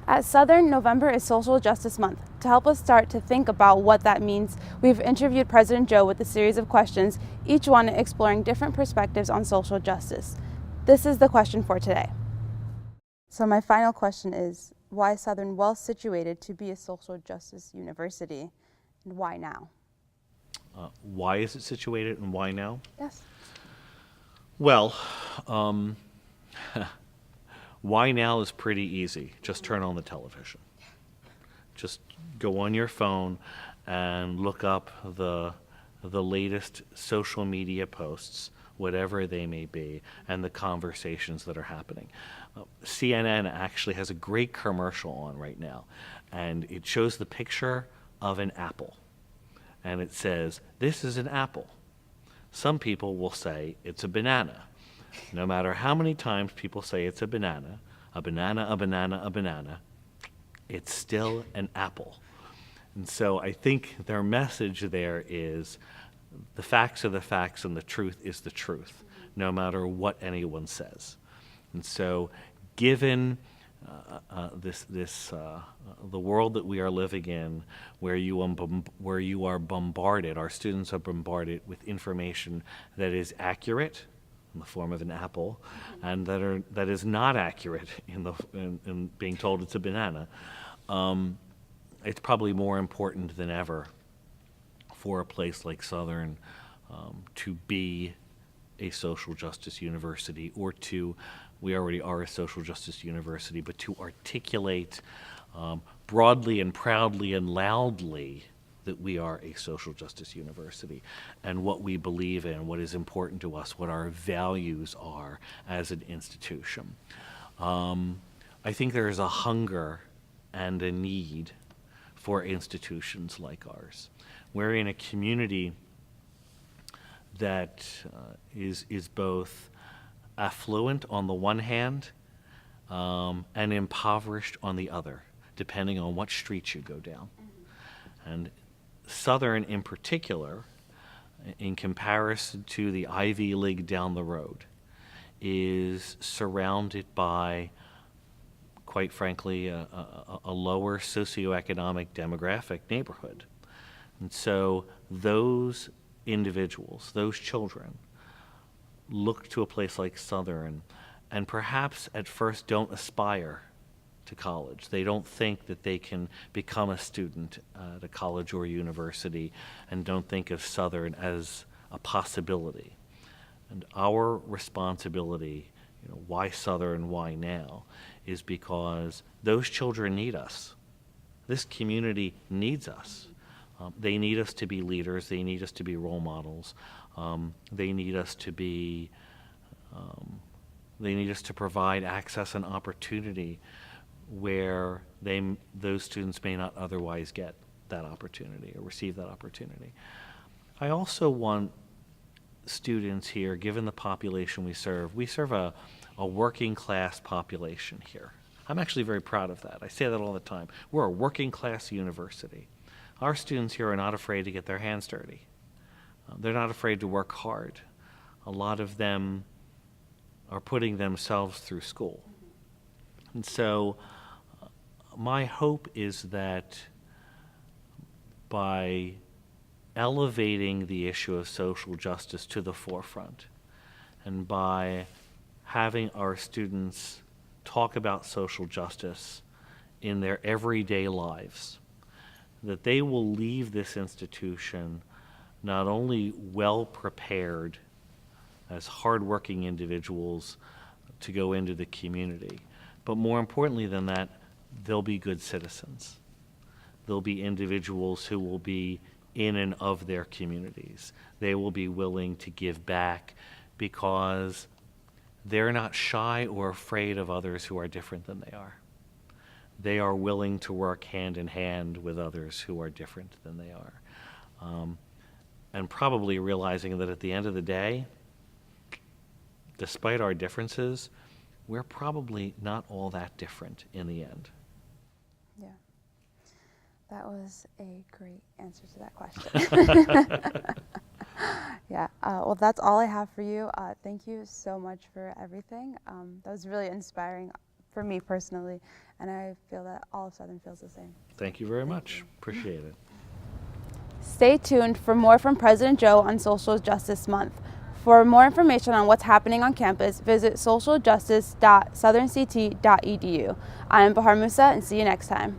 At Southern, November is Social Justice Month. To help us start to think about what that means, we've interviewed President Joe with a series of questions, each one exploring different perspectives on social justice. This is the question for today. So my final question is, why is Southern well situated to be a social justice university, and why now? Why is it situated and why now? Yes. Well, why now is pretty easy. Just turn on the television. Just go on your phone and look up the latest social media posts, whatever they may be, and the conversations that are happening. CNN actually has a great commercial on right now, and it shows the picture of an apple. And it says, "This is an apple." Some people will say it's a banana. No matter how many times people say it's a banana, a banana, a banana, a banana, it's still an apple. And so I think their message there is the facts are the facts and the truth is the truth, no matter what anyone says. And so given the world that we are living in, where you are bombarded, our students are bombarded with information that is accurate in the form of an apple, and that is not accurate in being told it's a banana. It's probably more important than ever for a place like Southern to be a social justice university, or we already are a social justice university, but to articulate broadly and proudly and loudly that we are a social justice university and what we believe in, what is important to us, what our values are as an institution. I think there is a hunger and a need for institutions like ours. We're in a community that is both affluent on the one hand and impoverished on the other, depending on what street you go down. And Southern in particular, in comparison to the Ivy League down the road, is surrounded by, quite frankly, a lower socioeconomic demographic neighborhood. And so those individuals, those children, look to a place like Southern and perhaps at first don't aspire to college. They don't think that they can become a student at a college or university and don't think of Southern as a possibility. And our responsibility, why Southern, why now, is because those children need us. This community needs us. They need us to be leaders. They need us to be role models. They need us to be, they need us to provide access and opportunity where those students may not otherwise get that opportunity or receive that opportunity. I also want students here, given the population we serve a working class population here. I'm actually very proud of that. I say that all the time. We're a working class university. Our students here are not afraid to get their hands dirty. They're not afraid to work hard. A lot of them are putting themselves through school. And so my hope is that by elevating the issue of social justice to the forefront and by having our students talk about social justice in their everyday lives, that they will leave this institution not only well prepared as hardworking individuals to go into the community, but more importantly than that, they'll be good citizens. They'll be individuals who will be in and of their communities. They will be willing to give back because they're not shy or afraid of others who are different than they are. They are willing to work hand in hand with others who are different than they are. And probably realizing that at the end of the day, despite our differences, we're probably not all that different in the end. Yeah, that was a great answer to that question. Yeah, well, that's all I have for you. Thank you so much for everything. That was really inspiring for me personally, and I feel that all of Southern feels the same. Thank you very much. Appreciate it. Stay tuned for more from President Joe on Social Justice Month. For more information on what's happening on campus, visit socialjustice.southernct.edu. I am Bahar Musa, and see you next time.